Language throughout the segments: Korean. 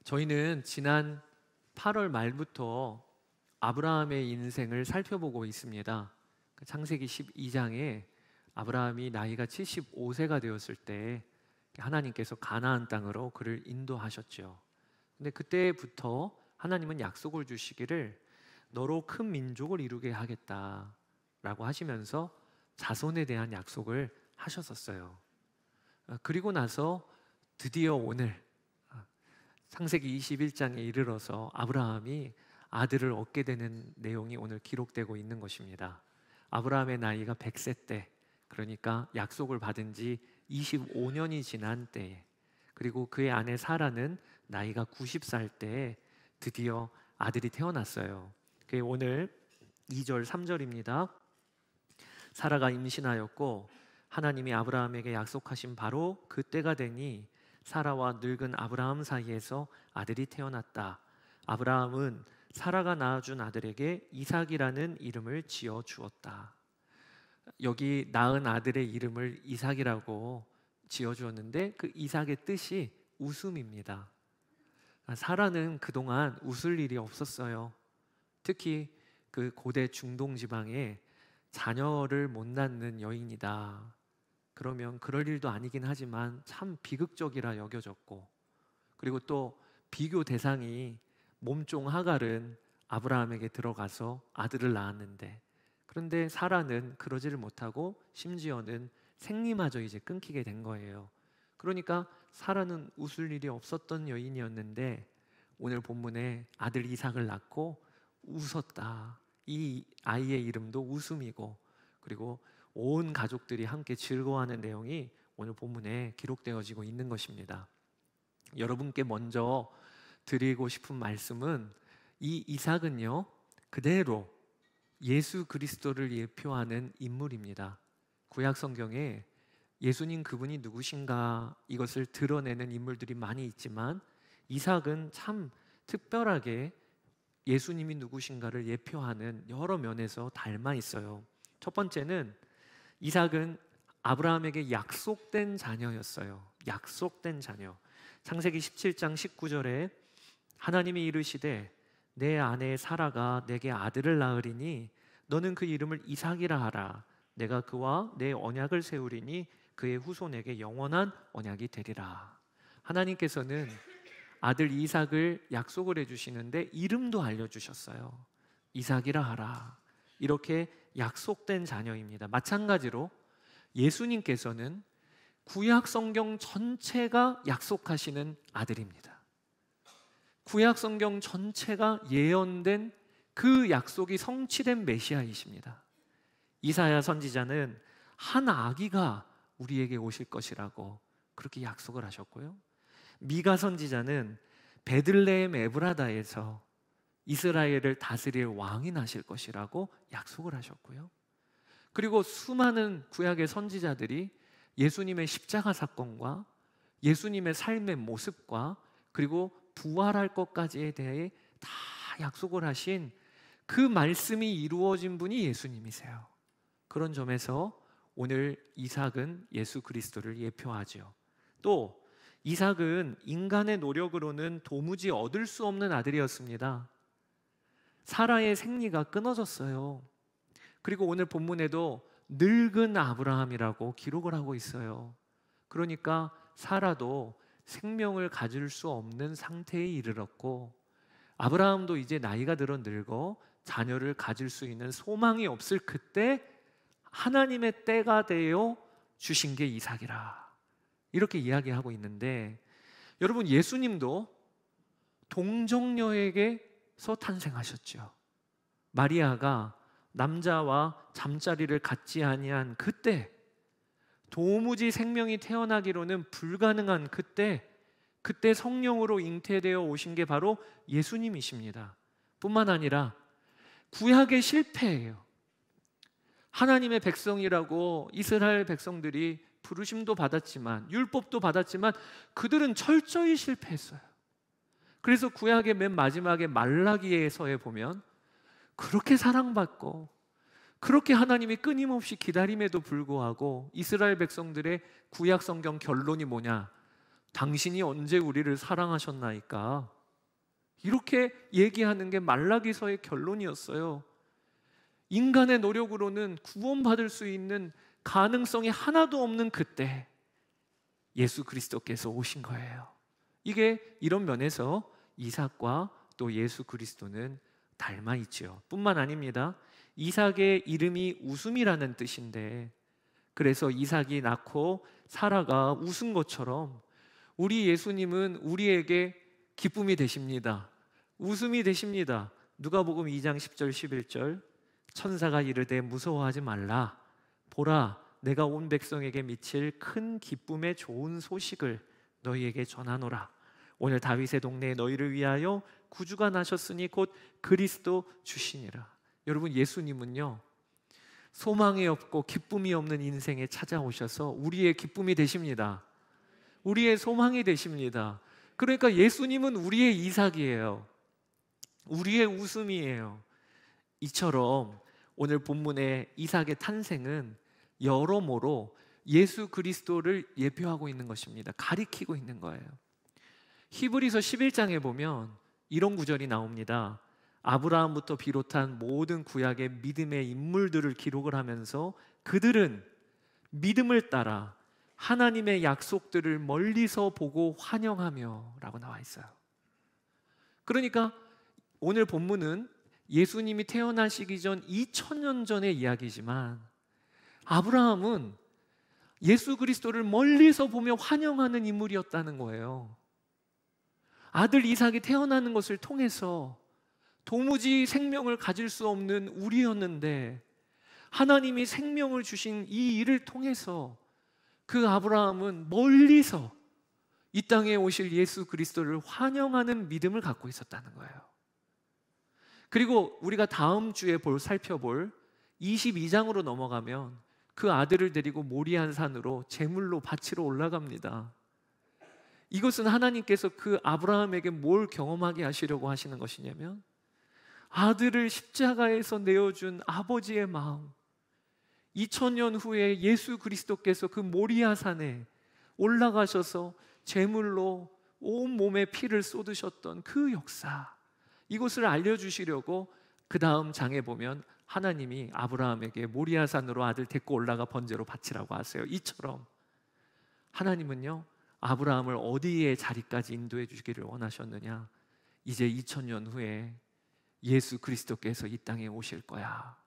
저희는 지난 8월 말부터 아브라함의 인생을 살펴보고 있습니다. 창세기 12장에 아브라함이 나이가 75세가 되었을 때 하나님께서 가나안 땅으로 그를 인도하셨죠. 근데 그때부터 하나님은 약속을 주시기를 너로 큰 민족을 이루게 하겠다라고 하시면서 자손에 대한 약속을 하셨었어요. 그리고 나서 드디어 오늘 창세기 21장에 이르러서 아브라함이 아들을 얻게 되는 내용이 오늘 기록되고 있는 것입니다. 아브라함의 나이가 100세 때, 그러니까 약속을 받은 지 25년이 지난 때에, 그리고 그의 아내 사라는 나이가 90살 때에 드디어 아들이 태어났어요. 그게 오늘 2절 3절입니다. 사라가 임신하였고 하나님이 아브라함에게 약속하신 바로 그때가 되니 사라와 늙은 아브라함 사이에서 아들이 태어났다. 아브라함은 사라가 낳아준 아들에게 이삭이라는 이름을 지어 주었다. 여기 낳은 아들의 이름을 이삭이라고 지어 주었는데 그 이삭의 뜻이 웃음입니다. 사라는 그동안 웃을 일이 없었어요. 특히 그 고대 중동 지방에 자녀를 못 낳는 여인이다. 그러면 그럴 일도 아니긴 하지만 참 비극적이라 여겨졌고, 그리고 또 비교 대상이 몸종 하갈은 아브라함에게 들어가서 아들을 낳았는데, 그런데 사라는 그러지를 못하고 심지어는 생리마저 이제 끊기게 된 거예요. 그러니까 사라는 웃을 일이 없었던 여인이었는데 오늘 본문에 아들 이삭을 낳고 웃었다. 이 아이의 이름도 웃음이고, 그리고 온 가족들이 함께 즐거워하는 내용이 오늘 본문에 기록되어지고 있는 것입니다. 여러분께 먼저 드리고 싶은 말씀은 이 이삭은요, 그대로 예수 그리스도를 예표하는 인물입니다. 구약 성경에 예수님 그분이 누구신가 이것을 드러내는 인물들이 많이 있지만 이삭은 참 특별하게 예수님이 누구신가를 예표하는 여러 면에서 닮아 있어요. 첫 번째는 이삭은 아브라함에게 약속된 자녀였어요. 약속된 자녀. 창세기 17장 19절에 하나님이 이르시되 내 아내 사라가 내게 아들을 낳으리니 너는 그 이름을 이삭이라 하라. 내가 그와 내 언약을 세우리니 그의 후손에게 영원한 언약이 되리라. 하나님께서는 아들 이삭을 약속을 해주시는데 이름도 알려주셨어요. 이삭이라 하라. 이렇게 약속된 자녀입니다. 마찬가지로 예수님께서는 구약 성경 전체가 약속하시는 아들입니다. 구약 성경 전체가 예언된 그 약속이 성취된 메시아이십니다. 이사야 선지자는 한 아기가 우리에게 오실 것이라고 그렇게 약속을 하셨고요. 미가 선지자는 베들레헴 에브라다에서 이스라엘을 다스릴 왕이 나실 것이라고 약속을 하셨고요. 그리고 수많은 구약의 선지자들이 예수님의 십자가 사건과 예수님의 삶의 모습과 그리고 부활할 것까지에 대해 다 약속을 하신 그 말씀이 이루어진 분이 예수님이세요. 그런 점에서 오늘 이삭은 예수 그리스도를 예표하죠. 또 이삭은 인간의 노력으로는 도무지 얻을 수 없는 아들이었습니다. 사라의 생리가 끊어졌어요. 그리고 오늘 본문에도 늙은 아브라함이라고 기록을 하고 있어요. 그러니까 사라도 생명을 가질 수 없는 상태에 이르렀고 아브라함도 이제 나이가 들어 늙어 자녀를 가질 수 있는 소망이 없을 그때 하나님의 때가 되어 주신 게 이삭이라. 이렇게 이야기하고 있는데 여러분, 예수님도 동정녀에게서 탄생하셨죠. 마리아가 남자와 잠자리를 갖지 아니한 그때, 도무지 생명이 태어나기로는 불가능한 그때 성령으로 잉태되어 오신 게 바로 예수님이십니다. 뿐만 아니라 구약의 실패예요. 하나님의 백성이라고 이스라엘 백성들이 부르심도 받았지만 율법도 받았지만 그들은 철저히 실패했어요. 그래서 구약의 맨 마지막에 말라기에서에 보면 그렇게 사랑받고 그렇게 하나님이 끊임없이 기다림에도 불구하고 이스라엘 백성들의 구약 성경 결론이 뭐냐? 당신이 언제 우리를 사랑하셨나이까? 이렇게 얘기하는 게 말라기서의 결론이었어요. 인간의 노력으로는 구원받을 수 있는 가능성이 하나도 없는 그때 예수 그리스도께서 오신 거예요. 이게 이런 면에서 이삭과 또 예수 그리스도는 닮아 있지요. 뿐만 아닙니다. 이삭의 이름이 웃음이라는 뜻인데, 그래서 이삭이 낳고 사라가 웃은 것처럼 우리 예수님은 우리에게 기쁨이 되십니다. 웃음이 되십니다. 누가복음 2장 10절 11절 천사가 이르되 무서워하지 말라. 보라, 내가 온 백성에게 미칠 큰 기쁨의 좋은 소식을 너희에게 전하노라. 오늘 다윗의 동네에 너희를 위하여 구주가 나셨으니 곧 그리스도 주시니라. 여러분, 예수님은요, 소망이 없고 기쁨이 없는 인생에 찾아오셔서 우리의 기쁨이 되십니다. 우리의 소망이 되십니다. 그러니까 예수님은 우리의 이삭이에요. 우리의 웃음이에요. 이처럼 오늘 본문의 이삭의 탄생은 여러모로 예수 그리스도를 예표하고 있는 것입니다. 가리키고 있는 거예요. 히브리서 11장에 보면 이런 구절이 나옵니다. 아브라함부터 비롯한 모든 구약의 믿음의 인물들을 기록을 하면서 그들은 믿음을 따라 하나님의 약속들을 멀리서 보고 환영하며 라고 나와 있어요. 그러니까 오늘 본문은 예수님이 태어나시기 전 2000년 전의 이야기지만 아브라함은 예수 그리스도를 멀리서 보며 환영하는 인물이었다는 거예요. 아들 이삭이 태어나는 것을 통해서 도무지 생명을 가질 수 없는 우리였는데 하나님이 생명을 주신 이 일을 통해서 그 아브라함은 멀리서 이 땅에 오실 예수 그리스도를 환영하는 믿음을 갖고 있었다는 거예요. 그리고 우리가 다음 주에 살펴볼 22장으로 넘어가면 그 아들을 데리고 모리안 산으로 제물로 바치러 올라갑니다. 이것은 하나님께서 그 아브라함에게 뭘 경험하게 하시려고 하시는 것이냐면 아들을 십자가에서 내어준 아버지의 마음, 2000년 후에 예수 그리스도께서 그 모리아 산에 올라가셔서 제물로 온 몸에 피를 쏟으셨던 그 역사, 이것을 알려주시려고 그 다음 장에 보면 하나님이 아브라함에게 모리아 산으로 아들 데리고 올라가 번제로 바치라고 하세요. 이처럼 하나님은요, 아브라함을 어디에 자리까지 인도해 주시기를 원하셨느냐? 이제 2000년 후에 예수 그리스도께서 이 땅에 오실 거야.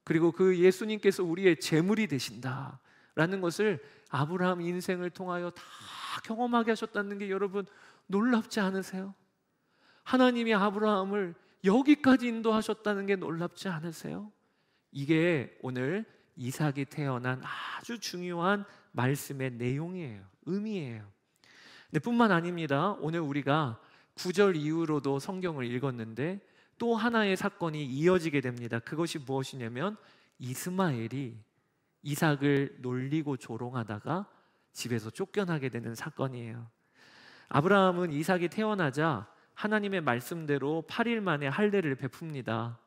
그리고 그 예수님께서 우리의 제물이 되신다라는 것을 아브라함 인생을 통하여 다 경험하게 하셨다는 게 여러분 놀랍지 않으세요? 하나님이 아브라함을 여기까지 인도하셨다는 게 놀랍지 않으세요? 이게 오늘 이삭이 태어난 아주 중요한 말씀의 내용이에요. 의미예요. 근데 뿐만 아닙니다. 오늘 우리가 9절 이후로도 성경을 읽었는데 또 하나의 사건이 이어지게 됩니다. 그것이 무엇이냐면 이스마엘이 이삭을 놀리고 조롱하다가 집에서 쫓겨나게 되는 사건이에요. 아브라함은 이삭이 태어나자 하나님의 말씀대로 8일 만에 할례를 베풉니다.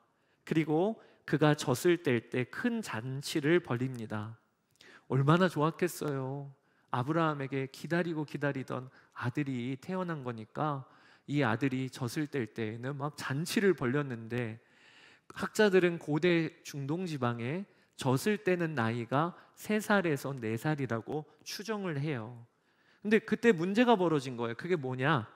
그리고 그가 젖을 뗄 때 큰 잔치를 벌립니다. 얼마나 좋았겠어요. 아브라함에게 기다리고 기다리던 아들이 태어난 거니까 이 아들이 젖을 뗄 때에는 막 잔치를 벌였는데, 학자들은 고대 중동 지방에 젖을 떼는 나이가 3살에서 4살이라고 추정을 해요. 근데 그때 문제가 벌어진 거예요. 그게 뭐냐?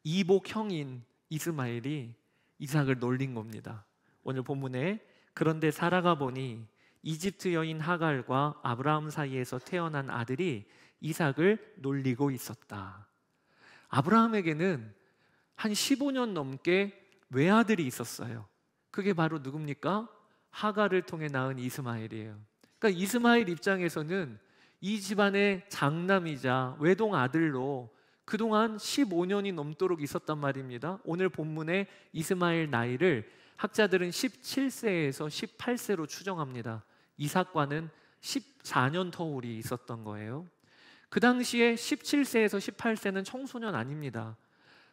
이복 형인 이스마엘이 이삭을 놀린 겁니다. 오늘 본문에 그런데 사라가 보니 이집트 여인 하갈과 아브라함 사이에서 태어난 아들이 이삭을 놀리고 있었다. 아브라함에게는 한 15년 넘게 외아들이 있었어요. 그게 바로 누굽니까? 하갈을 통해 낳은 이스마엘이에요. 그러니까 이스마엘 입장에서는 이 집안의 장남이자 외동 아들로 그동안 15년이 넘도록 있었단 말입니다. 오늘 본문의 이스마엘 나이를 학자들은 17세에서 18세로 추정합니다. 이삭과는 14년 터울이 있었던 거예요. 그 당시에 17세에서 18세는 청소년 아닙니다.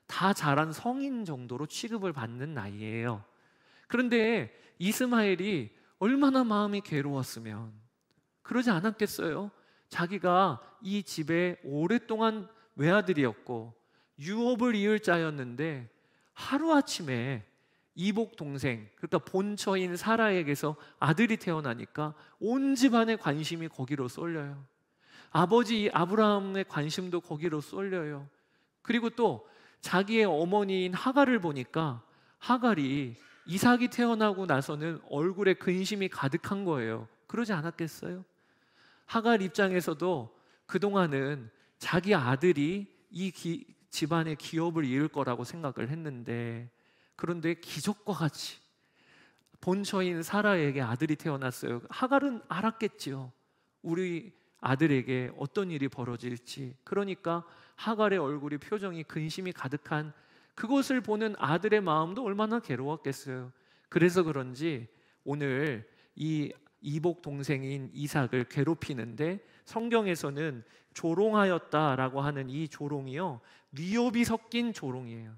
다 자란 성인 정도로 취급을 받는 나이예요. 그런데 이스마엘이 얼마나 마음이 괴로웠으면 그러지 않았겠어요? 자기가 이 집에 오랫동안 외아들이었고 유업을 이을 자였는데 하루아침에 이복 동생, 그러니까 본처인 사라에게서 아들이 태어나니까 온 집안의 관심이 거기로 쏠려요. 아버지 아브라함의 관심도 거기로 쏠려요. 그리고 또 자기의 어머니인 하갈을 보니까 하갈이 이삭이 태어나고 나서는 얼굴에 근심이 가득한 거예요. 그러지 않았겠어요? 하갈 입장에서도 그동안은 자기 아들이 이 집안의 기업을 이을 거라고 생각을 했는데, 그런데 기적과 같이 본처인 사라에게 아들이 태어났어요. 하갈은 알았겠지요. 우리 아들에게 어떤 일이 벌어질지. 그러니까 하갈의 얼굴이 표정이 근심이 가득한, 그것을 보는 아들의 마음도 얼마나 괴로웠겠어요. 그래서 그런지 오늘 이 이복 동생인 이삭을 괴롭히는데 성경에서는 조롱하였다라고 하는 이 조롱이요, 위협이 섞인 조롱이에요.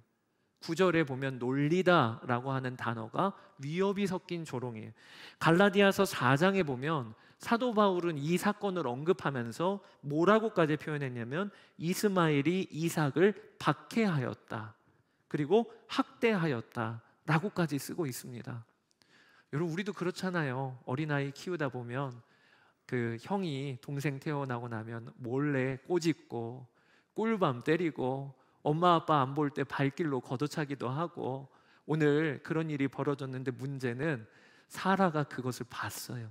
9절에 보면 놀리다라고 하는 단어가 위협이 섞인 조롱이에요. 갈라디아서 4장에 보면 사도 바울은 이 사건을 언급하면서 뭐라고까지 표현했냐면 이스마엘이 이삭을 박해하였다, 그리고 학대하였다 라고까지 쓰고 있습니다. 여러분, 우리도 그렇잖아요. 어린아이 키우다 보면 그 형이 동생 태어나고 나면 몰래 꼬집고 꿀밤 때리고 엄마 아빠 안 볼 때 발길로 걷어차기도 하고, 오늘 그런 일이 벌어졌는데 문제는 사라가 그것을 봤어요.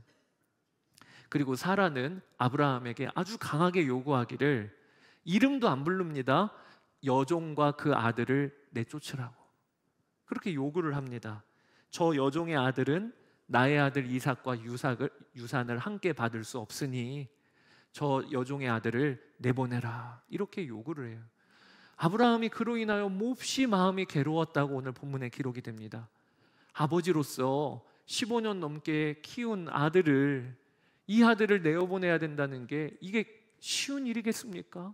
그리고 사라는 아브라함에게 아주 강하게 요구하기를, 이름도 안 부릅니다. 여종과 그 아들을 내쫓으라고 그렇게 요구를 합니다. 저 여종의 아들은 나의 아들 이삭과 유산을 함께 받을 수 없으니 저 여종의 아들을 내보내라, 이렇게 요구를 해요. 아브라함이 그로 인하여 몹시 마음이 괴로웠다고 오늘 본문에 기록이 됩니다. 아버지로서 15년 넘게 키운 아들을, 이 아들을 내어보내야 된다는 게 이게 쉬운 일이겠습니까?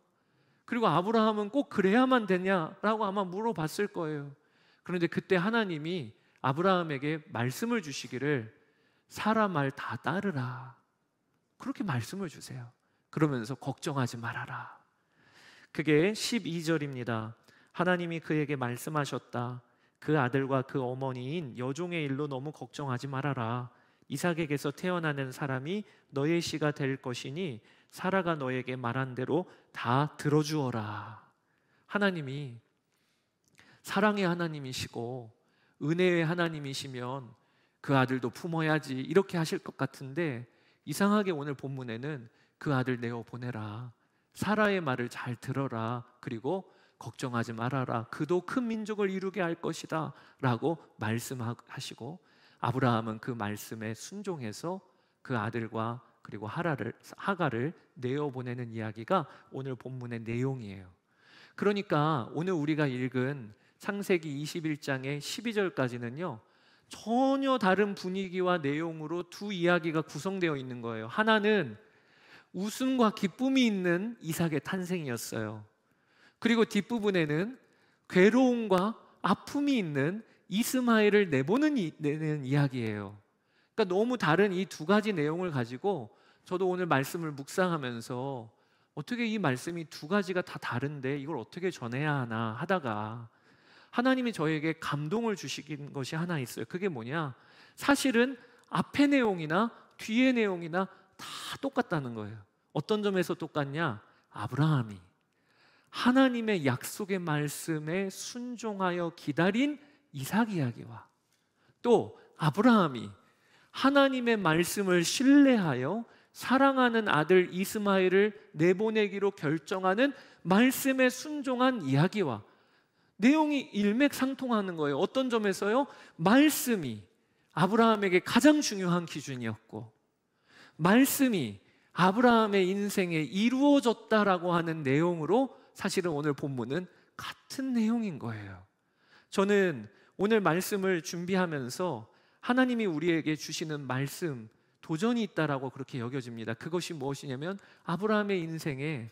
그리고 아브라함은 꼭 그래야만 되냐라고 아마 물어봤을 거예요. 그런데 그때 하나님이 아브라함에게 말씀을 주시기를 사라 말 다 따르라, 그렇게 말씀을 주세요. 그러면서 걱정하지 말아라. 그게 12절입니다. 하나님이 그에게 말씀하셨다. 그 아들과 그 어머니인 여종의 일로 너무 걱정하지 말아라. 이삭에게서 태어나는 사람이 너의 씨가 될 것이니 사라가 너에게 말한 대로 다 들어주어라. 하나님이 사랑의 하나님이시고 은혜의 하나님이시면 그 아들도 품어야지 이렇게 하실 것 같은데, 이상하게 오늘 본문에는 그 아들 내어 보내라, 사라의 말을 잘 들어라, 그리고 걱정하지 말아라, 그도 큰 민족을 이루게 할 것이다 라고 말씀하시고, 아브라함은 그 말씀에 순종해서 그 아들과 그리고 하갈을 내어보내는 이야기가 오늘 본문의 내용이에요. 그러니까 오늘 우리가 읽은 창세기 21장의 12절까지는요 전혀 다른 분위기와 내용으로 두 이야기가 구성되어 있는 거예요. 하나는 웃음과 기쁨이 있는 이삭의 탄생이었어요. 그리고 뒷부분에는 괴로움과 아픔이 있는 이스마엘을 내는 이야기예요. 그러니까 너무 다른 이 두 가지 내용을 가지고 저도 오늘 말씀을 묵상하면서 어떻게 이 말씀이 두 가지가 다 다른데 이걸 어떻게 전해야 하나 하다가 하나님이 저에게 감동을 주시긴 것이 하나 있어요. 그게 뭐냐? 사실은 앞의 내용이나 뒤의 내용이나 다 똑같다는 거예요. 어떤 점에서 똑같냐? 아브라함이 하나님의 약속의 말씀에 순종하여 기다린 이삭 이야기와, 또 아브라함이 하나님의 말씀을 신뢰하여 사랑하는 아들 이스마엘을 내보내기로 결정하는 말씀에 순종한 이야기와 내용이 일맥상통하는 거예요. 어떤 점에서요? 말씀이 아브라함에게 가장 중요한 기준이었고, 말씀이 아브라함의 인생에 이루어졌다라고 하는 내용으로 사실은 오늘 본문은 같은 내용인 거예요. 저는 오늘 말씀을 준비하면서 하나님이 우리에게 주시는 말씀, 도전이 있다라고 그렇게 여겨집니다. 그것이 무엇이냐면 아브라함의 인생에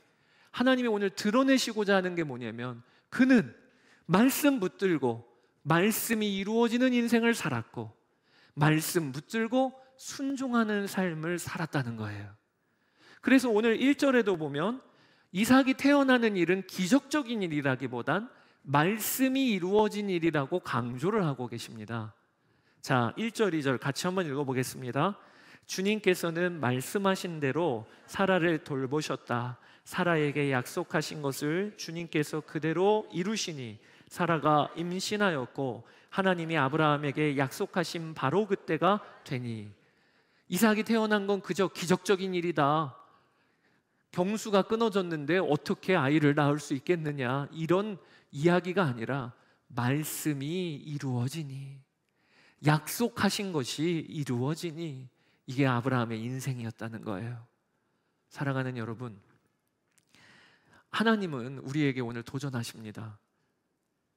하나님이 오늘 드러내시고자 하는 게 뭐냐면, 그는 말씀 붙들고 말씀이 이루어지는 인생을 살았고 말씀 붙들고 순종하는 삶을 살았다는 거예요. 그래서 오늘 1절에도 보면 이삭이 태어나는 일은 기적적인 일이라기보단 말씀이 이루어진 일이라고 강조를 하고 계십니다. 자, 1절, 2절 같이 한번 읽어보겠습니다. 주님께서는 말씀하신 대로 사라를 돌보셨다. 사라에게 약속하신 것을 주님께서 그대로 이루시니 사라가 임신하였고 하나님이 아브라함에게 약속하신 바로 그때가 되니. 이삭이 태어난 건 그저 기적적인 일이다. 경수가 끊어졌는데 어떻게 아이를 낳을 수 있겠느냐, 이런 이야기가 아니라 말씀이 이루어지니, 약속하신 것이 이루어지니, 이게 아브라함의 인생이었다는 거예요. 사랑하는 여러분, 하나님은 우리에게 오늘 도전하십니다.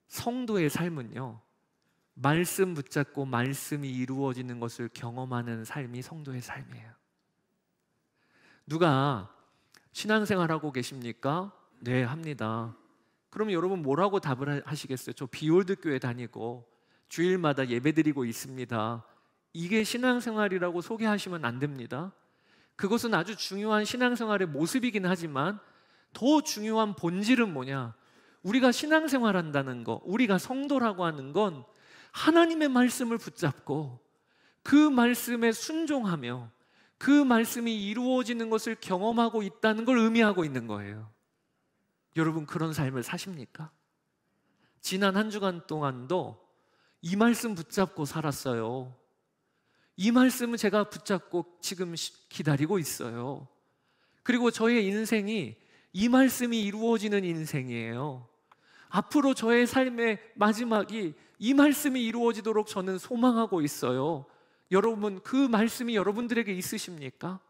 성도의 삶은요, 말씀 붙잡고 말씀이 이루어지는 것을 경험하는 삶이 성도의 삶이에요. 누가 신앙생활하고 계십니까? 네, 합니다. 그럼 여러분 뭐라고 답을 하시겠어요? 저 비올드 교회 다니고 주일마다 예배드리고 있습니다. 이게 신앙생활이라고 소개하시면 안 됩니다. 그것은 아주 중요한 신앙생활의 모습이긴 하지만 더 중요한 본질은 뭐냐? 우리가 신앙생활한다는 거, 우리가 성도라고 하는 건 하나님의 말씀을 붙잡고 그 말씀에 순종하며 그 말씀이 이루어지는 것을 경험하고 있다는 걸 의미하고 있는 거예요. 여러분, 그런 삶을 사십니까? 지난 한 주간 동안도 이 말씀 붙잡고 살았어요. 이 말씀은 제가 붙잡고 지금 기다리고 있어요. 그리고 저의 인생이 이 말씀이 이루어지는 인생이에요. 앞으로 저의 삶의 마지막이 이 말씀이 이루어지도록 저는 소망하고 있어요. 여러분, 그 말씀이 여러분들에게 있으십니까?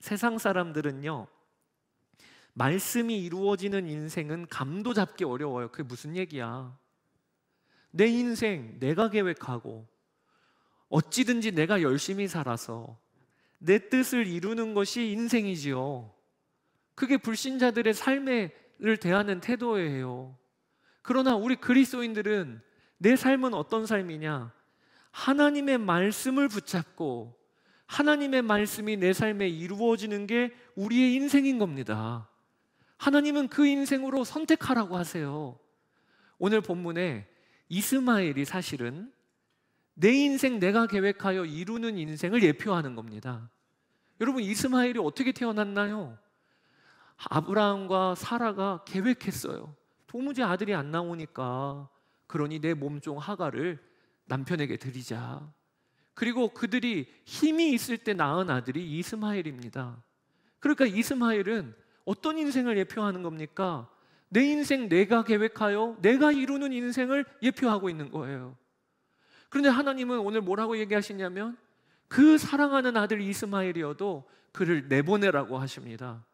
세상 사람들은요, 말씀이 이루어지는 인생은 감도 잡기 어려워요. 그게 무슨 얘기야? 내 인생 내가 계획하고 어찌든지 내가 열심히 살아서 내 뜻을 이루는 것이 인생이지요. 그게 불신자들의 삶을 대하는 태도예요. 그러나 우리 그리스도인들은 내 삶은 어떤 삶이냐? 하나님의 말씀을 붙잡고 하나님의 말씀이 내 삶에 이루어지는 게 우리의 인생인 겁니다. 하나님은 그 인생으로 선택하라고 하세요. 오늘 본문에 이스마엘이 사실은 내 인생 내가 계획하여 이루는 인생을 예표하는 겁니다. 여러분, 이스마엘이 어떻게 태어났나요? 아브라함과 사라가 계획했어요. 도무지 아들이 안 나오니까 그러니 내 몸종 하가를 남편에게 드리자. 그리고 그들이 힘이 있을 때 낳은 아들이 이스마엘입니다. 그러니까 이스마엘은 어떤 인생을 예표하는 겁니까? 내 인생 내가 계획하여 내가 이루는 인생을 예표하고 있는 거예요. 그런데 하나님은 오늘 뭐라고 얘기하시냐면 그 사랑하는 아들 이스마엘이어도 그를 내보내라고 하십니다.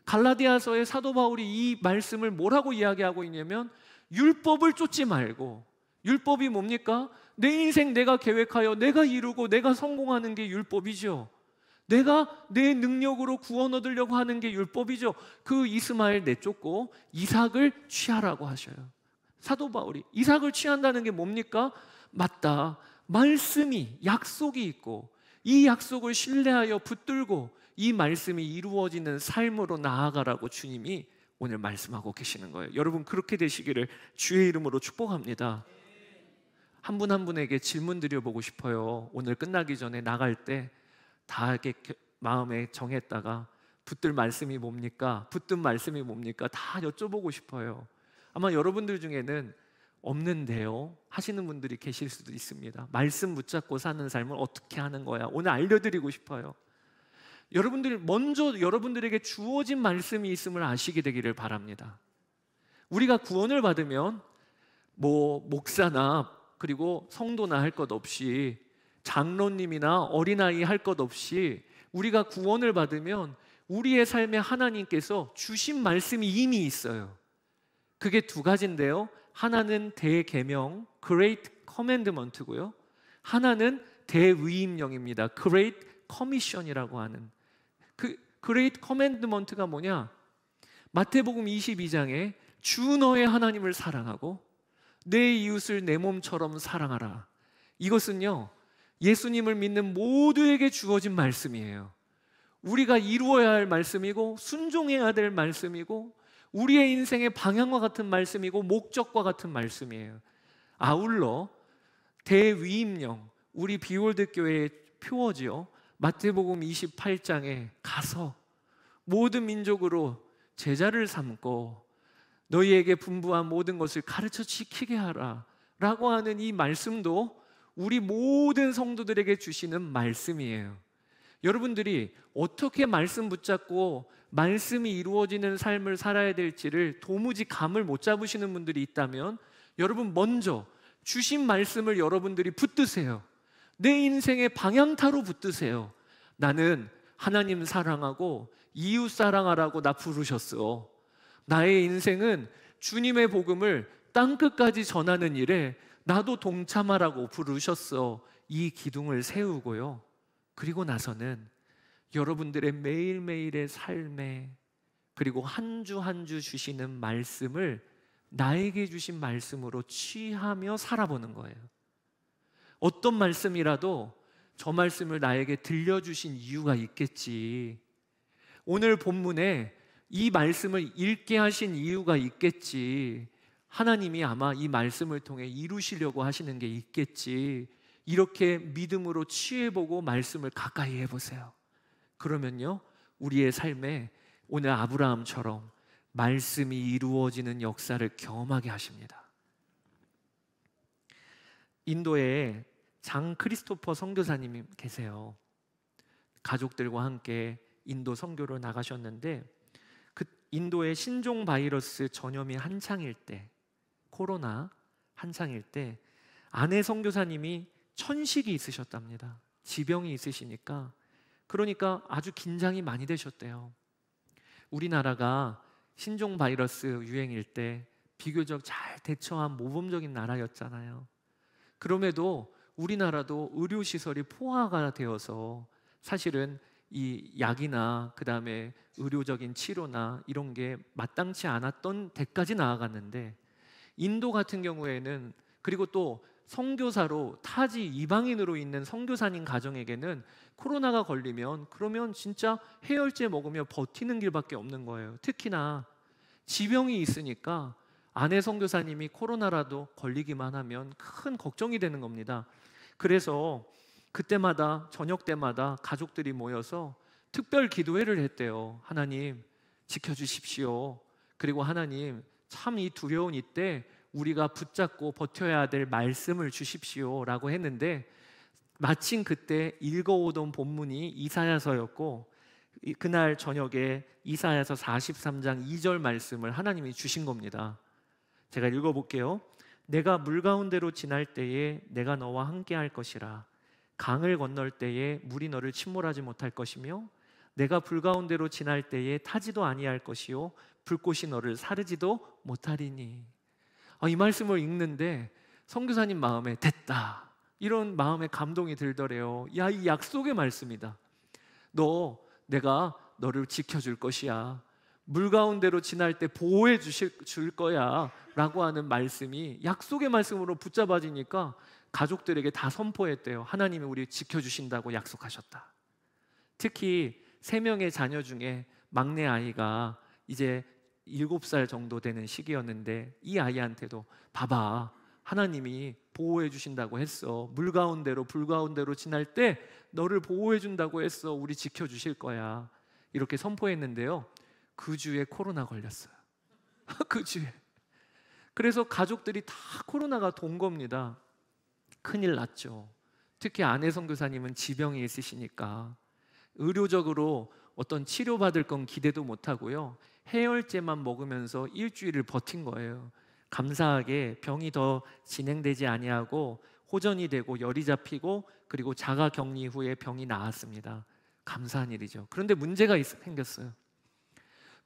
갈라디아서의 사도 바울이 이 말씀을 뭐라고 이야기하고 있냐면 율법을 쫓지 말고, 율법이 뭡니까? 내 인생 내가 계획하여 내가 이루고 내가 성공하는 게 율법이죠. 내가 내 능력으로 구원 얻으려고 하는 게 율법이죠. 그 이스마엘 내쫓고 이삭을 취하라고 하셔요. 사도 바울이 이삭을 취한다는 게 뭡니까? 맞다, 말씀이, 약속이 있고 이 약속을 신뢰하여 붙들고 이 말씀이 이루어지는 삶으로 나아가라고 주님이 오늘 말씀하고 계시는 거예요. 여러분, 그렇게 되시기를 주의 이름으로 축복합니다. 한 분 한 분에게 질문 드려보고 싶어요. 오늘 끝나기 전에 나갈 때 다 이렇게 마음에 정했다가 붙들 말씀이 뭡니까? 붙든 말씀이 뭡니까? 다 여쭤보고 싶어요. 아마 여러분들 중에는 없는데요 하시는 분들이 계실 수도 있습니다. 말씀 붙잡고 사는 삶을 어떻게 하는 거야? 오늘 알려드리고 싶어요. 여러분들 먼저 여러분들에게 주어진 말씀이 있음을 아시게 되기를 바랍니다. 우리가 구원을 받으면 목사나 그리고 성도나 할 것 없이, 장로님이나 어린아이 할 것 없이 우리가 구원을 받으면 우리의 삶에 하나님께서 주신 말씀이 이미 있어요. 그게 두 가지인데요, 하나는 대계명, Great Commandment고요, 하나는 대위임령입니다. Great Commission이라고 하는. 그 Great Commandment가 뭐냐? 마태복음 22장에 주 너의 하나님을 사랑하고 내 이웃을 내 몸처럼 사랑하라. 이것은요, 예수님을 믿는 모두에게 주어진 말씀이에요. 우리가 이루어야 할 말씀이고 순종해야 될 말씀이고 우리의 인생의 방향과 같은 말씀이고 목적과 같은 말씀이에요. 아울러 대위임령, 우리 비올드 교회의 표어지요. 마태복음 28장에 가서 모든 민족으로 제자를 삼고 너희에게 분부한 모든 것을 가르쳐 지키게 하라 라고 하는 이 말씀도 우리 모든 성도들에게 주시는 말씀이에요. 여러분들이 어떻게 말씀 붙잡고 말씀이 이루어지는 삶을 살아야 될지를 도무지 감을 못 잡으시는 분들이 있다면 여러분 먼저 주신 말씀을 여러분들이 붙드세요. 내 인생의 방향타로 붙드세요. 나는 하나님 사랑하고 이웃 사랑하라고 나 부르셨어. 나의 인생은 주님의 복음을 땅끝까지 전하는 일에 나도 동참하라고 부르셨어. 이 기둥을 세우고요. 그리고 나서는 여러분들의 매일매일의 삶에 그리고 한 주 한 주 주시는 말씀을 나에게 주신 말씀으로 취하며 살아보는 거예요. 어떤 말씀이라도 저 말씀을 나에게 들려주신 이유가 있겠지. 오늘 본문에 이 말씀을 읽게 하신 이유가 있겠지. 하나님이 아마 이 말씀을 통해 이루시려고 하시는 게 있겠지. 이렇게 믿음으로 취해보고 말씀을 가까이 해보세요. 그러면요, 우리의 삶에 오늘 아브라함처럼 말씀이 이루어지는 역사를 경험하게 하십니다. 인도에 장 크리스토퍼 선교사님이 계세요. 가족들과 함께 인도 선교를 나가셨는데 그 인도의 신종 바이러스 전염이 한창일 때, 코로나 한창일 때 아내 선교사님이 천식이 있으셨답니다. 지병이 있으시니까 그러니까 아주 긴장이 많이 되셨대요. 우리나라가 신종 바이러스 유행일 때 비교적 잘 대처한 모범적인 나라였잖아요. 그럼에도 우리나라도 의료시설이 포화가 되어서 사실은 이 약이나 그 다음에 의료적인 치료나 이런 게 마땅치 않았던 데까지 나아갔는데 인도 같은 경우에는 그리고 또 선교사로 타지 이방인으로 있는 선교사님 가정에게는 코로나가 걸리면 그러면 진짜 해열제 먹으며 버티는 길밖에 없는 거예요. 특히나 지병이 있으니까 아내 선교사님이 코로나라도 걸리기만 하면 큰 걱정이 되는 겁니다. 그래서 그때마다 저녁 때마다 가족들이 모여서 특별 기도회를 했대요. 하나님 지켜주십시오. 그리고 하나님 참 이 두려운 이때 우리가 붙잡고 버텨야 될 말씀을 주십시오 라고 했는데 마침 그때 읽어오던 본문이 이사야서였고 그날 저녁에 이사야서 43장 2절 말씀을 하나님이 주신 겁니다. 제가 읽어볼게요. 내가 물 가운데로 지날 때에 내가 너와 함께 할 것이라. 강을 건널 때에 물이 너를 침몰하지 못할 것이며 내가 불 가운데로 지날 때에 타지도 아니할 것이요 불꽃이 너를 사르지도 못하리니. 이 말씀을 읽는데 선교사님 마음에 됐다 이런 마음에 감동이 들더래요. 야, 이 약속의 말씀이다. 내가 너를 지켜줄 것이야. 물 가운데로 지날 때 보호해 줄 거야 라고 하는 말씀이 약속의 말씀으로 붙잡아지니까 가족들에게 다 선포했대요. 하나님이 우리 지켜주신다고 약속하셨다. 특히 3명의 자녀 중에 막내 아이가 이제 7살 정도 되는 시기였는데 이 아이한테도 봐봐 하나님이 보호해 주신다고 했어. 물 가운데로 불 가운데로 지날 때 너를 보호해 준다고 했어. 우리 지켜주실 거야. 이렇게 선포했는데요, 그 주에 코로나 걸렸어요. 그 주에. 그래서 가족들이 다 코로나가 돈 겁니다. 큰일 났죠. 특히 아내 선교사님은 지병이 있으시니까 의료적으로 어떤 치료받을 건 기대도 못하고요, 해열제만 먹으면서 일주일을 버틴 거예요. 감사하게 병이 더 진행되지 아니하고 호전이 되고 열이 잡히고 그리고 자가 격리 후에 병이 나았습니다. 감사한 일이죠. 그런데 문제가 생겼어요.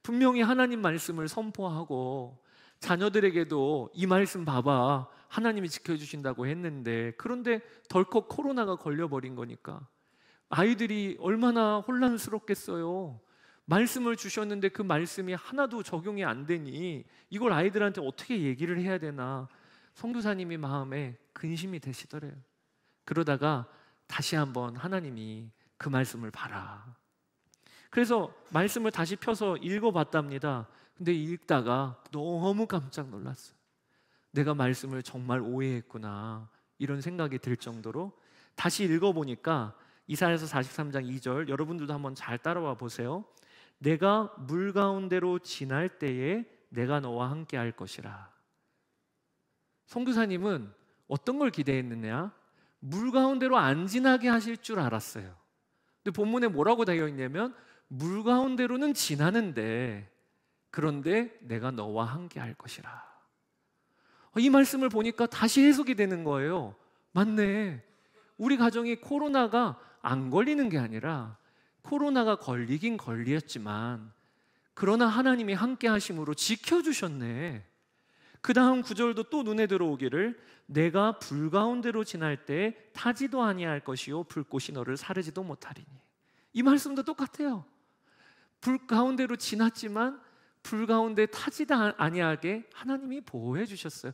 분명히 하나님 말씀을 선포하고 자녀들에게도 이 말씀 봐봐 하나님이 지켜주신다고 했는데 그런데 덜컥 코로나가 걸려버린 거니까 아이들이 얼마나 혼란스럽겠어요. 말씀을 주셨는데 그 말씀이 하나도 적용이 안 되니 이걸 아이들한테 어떻게 얘기를 해야 되나 선교사님이 마음에 근심이 되시더래요. 그러다가 다시 한번 하나님이 그 말씀을 봐라. 그래서 말씀을 다시 펴서 읽어봤답니다. 근데 읽다가 너무 깜짝 놀랐어요. 내가 말씀을 정말 오해했구나, 이런 생각이 들 정도로. 다시 읽어보니까 이사야서 43장 2절, 여러분들도 한번 잘 따라와 보세요. 내가 물 가운데로 지날 때에 내가 너와 함께 할 것이라. 선교사님은 어떤 걸 기대했느냐? 물 가운데로 안 지나게 하실 줄 알았어요. 근데 본문에 뭐라고 되어 있냐면 물 가운데로는 지나는데 그런데 내가 너와 함께 할 것이라. 이 말씀을 보니까 다시 해석이 되는 거예요. 맞네. 우리 가정이 코로나가 안 걸리는 게 아니라 코로나가 걸리긴 걸렸지만 그러나 하나님이 함께 하심으로 지켜주셨네. 그 다음 구절도 또 눈에 들어오기를 내가 불 가운데로 지날 때 타지도 아니할 것이요 불꽃이 너를 사르지도 못하리니. 이 말씀도 똑같아요. 불 가운데로 지났지만 불 가운데 타지도 아니하게 하나님이 보호해 주셨어요.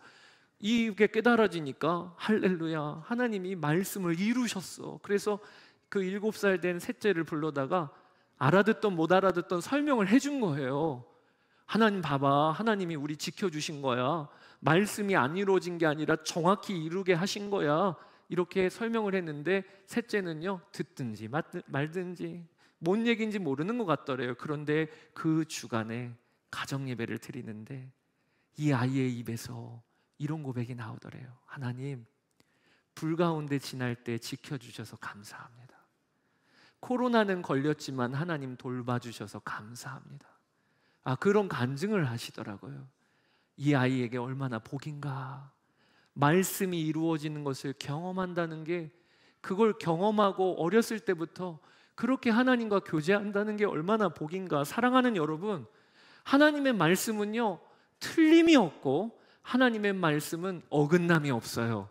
이게 깨달아지니까 할렐루야, 하나님이 말씀을 이루셨어. 그래서 그 7살 된 셋째를 불러다가 알아듣던 못 알아듣던 설명을 해준 거예요. 하나님 봐봐, 하나님이 우리 지켜주신 거야. 말씀이 안 이루어진 게 아니라 정확히 이루게 하신 거야. 이렇게 설명을 했는데 셋째는요, 듣든지 말든지 뭔 얘기인지 모르는 것 같더래요. 그런데 그 주간에 가정 예배를 드리는데 이 아이의 입에서 이런 고백이 나오더래요. 하나님, 불 가운데 지날 때 지켜주셔서 감사합니다. 코로나는 걸렸지만 하나님 돌봐주셔서 감사합니다. 그런 간증을 하시더라고요. 이 아이에게 얼마나 복인가. 말씀이 이루어지는 것을 경험한다는 게, 그걸 경험하고 어렸을 때부터 그렇게 하나님과 교제한다는 게 얼마나 복인가. 사랑하는 여러분, 하나님의 말씀은요, 틀림이 없고 하나님의 말씀은 어긋남이 없어요.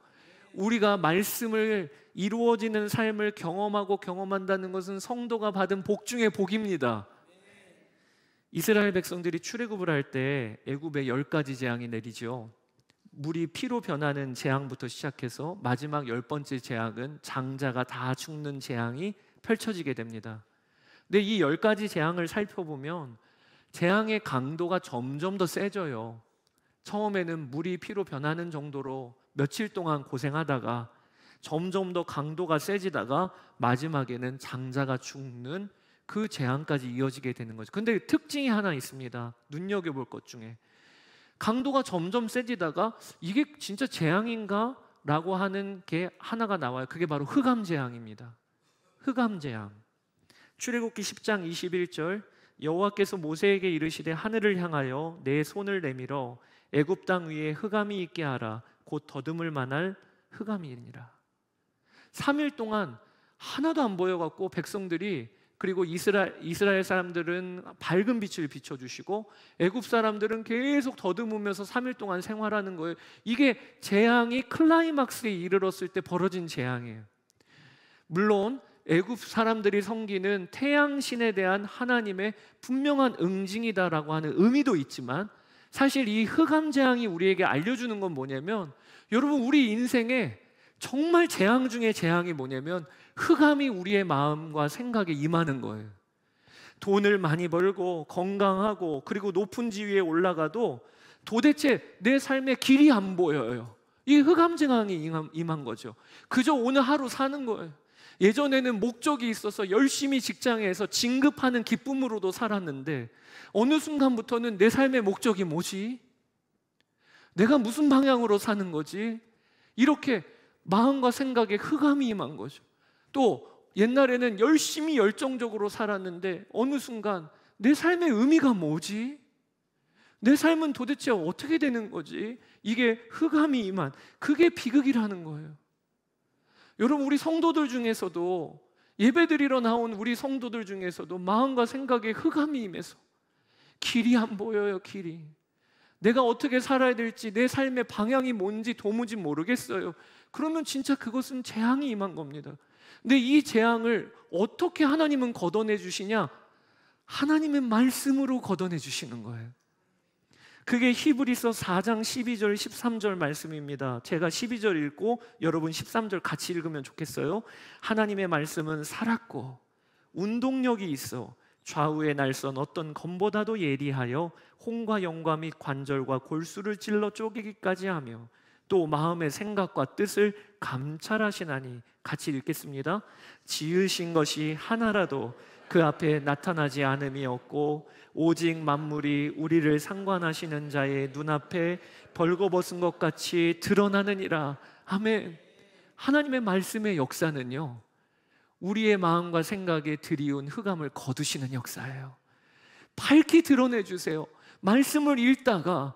우리가 말씀을 이루어지는 삶을 경험하고 경험한다는 것은 성도가 받은 복 중에 복입니다. 이스라엘 백성들이 출애굽을 할 때 애굽에 10가지 재앙이 내리죠. 물이 피로 변하는 재앙부터 시작해서 마지막 10번째 재앙은 장자가 다 죽는 재앙이 펼쳐지게 됩니다. 근데 이 10가지 재앙을 살펴보면 재앙의 강도가 점점 더 세져요. 처음에는 물이 피로 변하는 정도로 며칠 동안 고생하다가 점점 더 강도가 세지다가 마지막에는 장자가 죽는 그 재앙까지 이어지게 되는 거죠. 근데 특징이 하나 있습니다. 눈여겨볼 것 중에 강도가 점점 세지다가 이게 진짜 재앙인가? 라고 하는 게 하나가 나와요. 그게 바로 흑암재앙입니다. 흑암재앙. 출애굽기 10장 21절, 여호와께서 모세에게 이르시되 하늘을 향하여 내 손을 내밀어 애굽 땅 위에 흑암이 있게 하라. 곧 더듬을 만할 흑암이니라. 3일 동안 하나도 안 보여갖고 백성들이, 그리고 이스라엘 사람들은 밝은 빛을 비춰주시고 애굽 사람들은 계속 더듬으면서 3일 동안 생활하는 거예요. 이게 재앙이 클라이막스에 이르렀을 때 벌어진 재앙이에요. 물론 애굽 사람들이 섬기는 태양신에 대한 하나님의 분명한 응징이다라고 하는 의미도 있지만, 사실 이 흑암 재앙이 우리에게 알려주는 건 뭐냐면, 여러분, 우리 인생에 정말 재앙 중에 재앙이 뭐냐면 흑암이 우리의 마음과 생각에 임하는 거예요. 돈을 많이 벌고 건강하고 그리고 높은 지위에 올라가도 도대체 내 삶의 길이 안 보여요. 이 흑암 재앙이 임한 거죠. 그저 오늘 하루 사는 거예요. 예전에는 목적이 있어서 열심히 직장에서 진급하는 기쁨으로도 살았는데 어느 순간부터는 내 삶의 목적이 뭐지? 내가 무슨 방향으로 사는 거지? 이렇게 마음과 생각에 흑암이 임한 거죠. 또 옛날에는 열심히 열정적으로 살았는데 어느 순간 내 삶의 의미가 뭐지? 내 삶은 도대체 어떻게 되는 거지? 이게 흑암이 임한, 그게 비극이라는 거예요. 여러분, 우리 성도들 중에서도, 예배드리러 나온 우리 성도들 중에서도 마음과 생각에 흑암이 임해서 길이 안 보여요. 길이. 내가 어떻게 살아야 될지, 내 삶의 방향이 뭔지 도무지 모르겠어요. 그러면 진짜 그것은 재앙이 임한 겁니다. 근데 이 재앙을 어떻게 하나님은 걷어내 주시냐? 하나님의 말씀으로 걷어내 주시는 거예요. 그게 히브리서 4장 12절 13절 말씀입니다. 제가 12절 읽고 여러분 13절 같이 읽으면 좋겠어요. 하나님의 말씀은 살았고 운동력이 있어 좌우의 날선 어떤 검보다도 예리하여 홍과 영과 및 관절과 골수를 찔러 쪼개기까지 하며 또 마음의 생각과 뜻을 감찰하시나니. 같이 읽겠습니다. 지으신 것이 하나라도 그 앞에 나타나지 않음이 없고 오직 만물이 우리를 상관하시는 자의 눈앞에 벌거벗은 것 같이 드러나느니라. 아멘. 하나님의 말씀의 역사는요, 우리의 마음과 생각에 드리운 흑암을 거두시는 역사예요. 밝히 드러내주세요. 말씀을 읽다가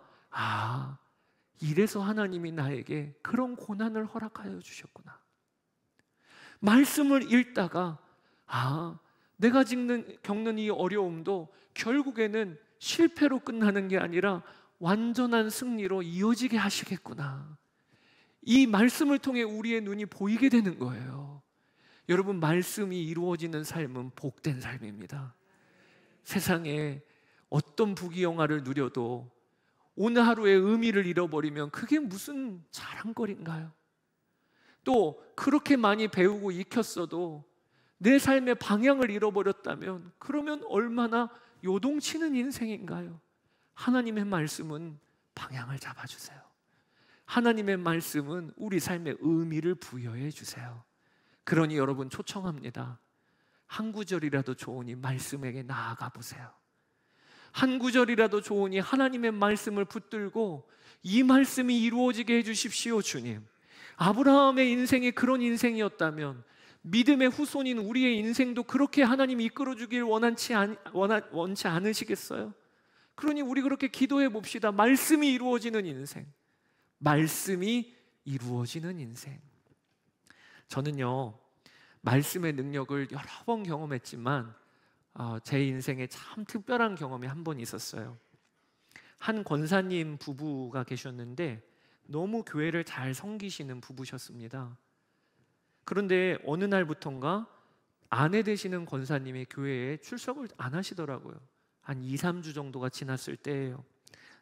이래서 하나님이 나에게 그런 고난을 허락하여 주셨구나. 말씀을 읽다가 내가 겪는 이 어려움도 결국에는 실패로 끝나는 게 아니라 완전한 승리로 이어지게 하시겠구나. 이 말씀을 통해 우리의 눈이 보이게 되는 거예요. 여러분, 말씀이 이루어지는 삶은 복된 삶입니다. 세상에 어떤 부귀영화를 누려도 오늘 하루의 의미를 잃어버리면 그게 무슨 자랑거리인가요? 또 그렇게 많이 배우고 익혔어도 내 삶의 방향을 잃어버렸다면 그러면 얼마나 요동치는 인생인가요? 하나님의 말씀은 방향을 잡아주세요. 하나님의 말씀은 우리 삶의 의미를 부여해 주세요. 그러니 여러분, 초청합니다. 한 구절이라도 좋으니 말씀에게 나아가 보세요. 한 구절이라도 좋으니 하나님의 말씀을 붙들고 이 말씀이 이루어지게 해주십시오, 주님. 아브라함의 인생이 그런 인생이었다면 믿음의 후손인 우리의 인생도 그렇게 하나님이 이끌어주길 원치 않으시겠어요? 그러니 우리 그렇게 기도해 봅시다. 말씀이 이루어지는 인생, 말씀이 이루어지는 인생. 저는요, 말씀의 능력을 여러 번 경험했지만 제 인생에 참 특별한 경험이 한 번 있었어요. 한 권사님 부부가 계셨는데 너무 교회를 잘 섬기시는 부부셨습니다. 그런데 어느 날부턴가 아내 되시는 권사님이 교회에 출석을 안 하시더라고요. 한 2, 3주 정도가 지났을 때예요.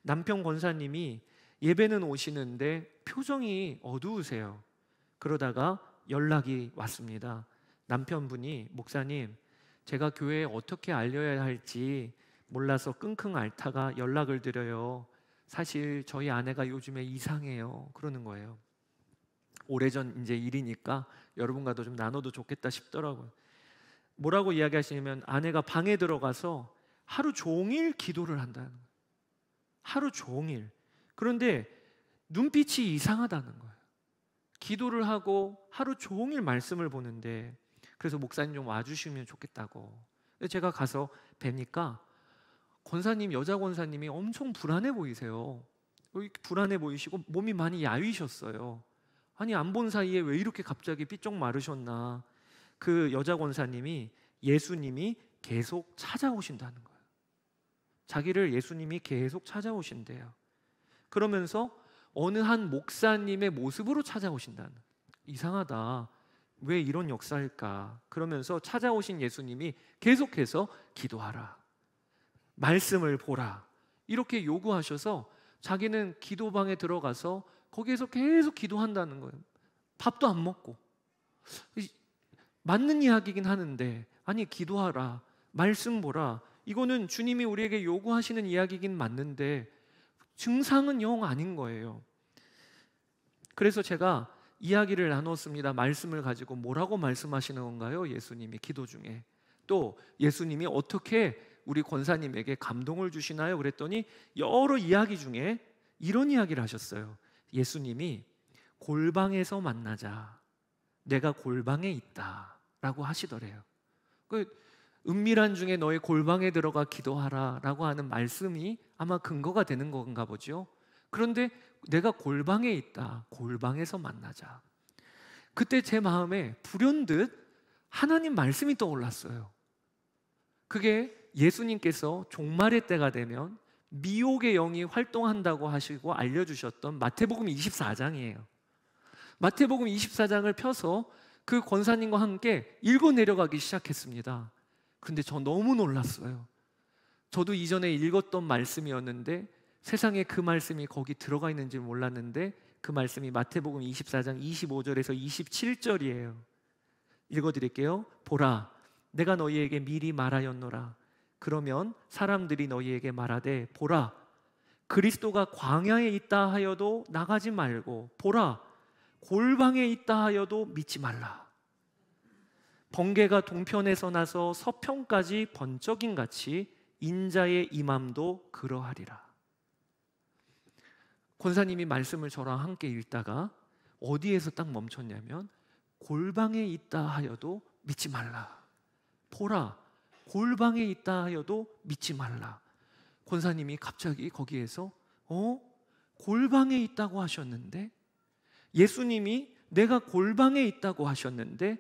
남편 권사님이 예배는 오시는데 표정이 어두우세요. 그러다가 연락이 왔습니다. 남편분이, 목사님, 제가 교회에 어떻게 알려야 할지 몰라서 끙끙 앓다가 연락을 드려요. 사실 저희 아내가 요즘에 이상해요. 그러는 거예요. 오래전 이제 일이니까 여러분과도 좀 나눠도 좋겠다 싶더라고요. 뭐라고 이야기하시냐면 아내가 방에 들어가서 하루 종일 기도를 한다는 거예요. 하루 종일. 그런데 눈빛이 이상하다는 거예요. 기도를 하고 하루 종일 말씀을 보는데, 그래서 목사님 좀 와주시면 좋겠다고. 제가 가서 뵈니까 권사님, 여자 권사님이 엄청 불안해 보이세요. 불안해 보이시고 몸이 많이 야위셨어요. 아니, 안 본 사이에 왜 이렇게 갑자기 삐쩍 마르셨나. 그 여자 권사님이 예수님이 계속 찾아오신다는 거예요. 자기를 예수님이 계속 찾아오신대요. 그러면서 어느 한 목사님의 모습으로 찾아오신다는, 이상하다, 왜 이런 역사일까. 그러면서 찾아오신 예수님이 계속해서 기도하라, 말씀을 보라, 이렇게 요구하셔서 자기는 기도방에 들어가서 거기에서 계속 기도한다는 거예요. 밥도 안 먹고. 맞는 이야기긴 하는데, 아니, 기도하라, 말씀 보라, 이거는 주님이 우리에게 요구하시는 이야기긴 맞는데 증상은 영 아닌 거예요. 그래서 제가 이야기를 나눴습니다. 말씀을 가지고 뭐라고 말씀하시는 건가요? 예수님이 기도 중에. 또 예수님이 어떻게 우리 권사님에게 감동을 주시나요? 그랬더니 여러 이야기 중에 이런 이야기를 하셨어요. 예수님이 골방에서 만나자, 내가 골방에 있다 라고 하시더래요. 은밀한 중에 너의 골방에 들어가 기도하라 라고 하는 말씀이 아마 근거가 되는 건가 보죠. 그런데 내가 골방에 있다, 골방에서 만나자. 그때 제 마음에 불현듯 하나님 말씀이 떠올랐어요. 그게 예수님께서 종말의 때가 되면 미혹의 영이 활동한다고 하시고 알려주셨던 마태복음 24장이에요. 마태복음 24장을 펴서 그 권사님과 함께 읽어 내려가기 시작했습니다. 근데 저 너무 놀랐어요. 저도 이전에 읽었던 말씀이었는데 세상에 그 말씀이 거기 들어가 있는지 몰랐는데 그 말씀이 마태복음 24장 25절에서 27절이에요. 읽어드릴게요. 보라, 내가 너희에게 미리 말하였노라. 그러면 사람들이 너희에게 말하되 보라 그리스도가 광야에 있다 하여도 나가지 말고 보라 골방에 있다 하여도 믿지 말라. 번개가 동편에서 나서 서편까지 번쩍임 같이 인자의 임함도 그러하리라. 권사님이 말씀을 저랑 함께 읽다가 어디에서 딱 멈췄냐면 골방에 있다 하여도 믿지 말라. 보라 골방에 있다 하여도 믿지 말라. 권사님이 갑자기 거기에서 골방에 있다고 하셨는데, 예수님이 내가 골방에 있다고 하셨는데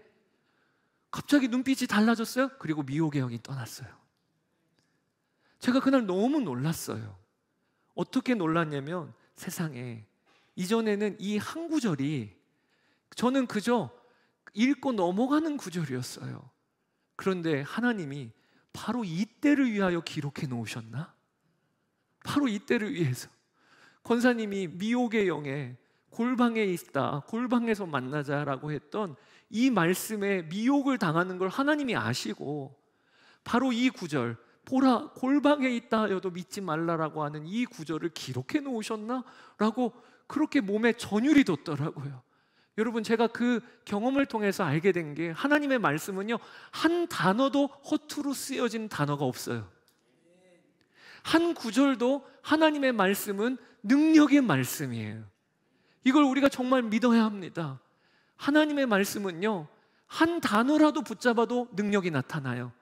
갑자기 눈빛이 달라졌어요. 그리고 미혹의 영이 떠났어요. 제가 그날 너무 놀랐어요. 어떻게 놀랐냐면 세상에 이전에는 이 한 구절이 저는 그저 읽고 넘어가는 구절이었어요. 그런데 하나님이 바로 이때를 위하여 기록해 놓으셨나? 바로 이때를 위해서 권사님이 미혹의 영에 골방에 있다, 골방에서 만나자라고 했던 이 말씀에 미혹을 당하는 걸 하나님이 아시고 바로 이 구절, 보라 골방에 있다 하여도 믿지 말라라고 하는 이 구절을 기록해 놓으셨나? 라고 그렇게 몸에 전율이 돋더라고요. 여러분, 제가 그 경험을 통해서 알게 된 게 하나님의 말씀은요, 한 단어도 허투루 쓰여진 단어가 없어요. 한 구절도 하나님의 말씀은 능력의 말씀이에요. 이걸 우리가 정말 믿어야 합니다. 하나님의 말씀은요, 한 단어라도 붙잡아도 능력이 나타나요.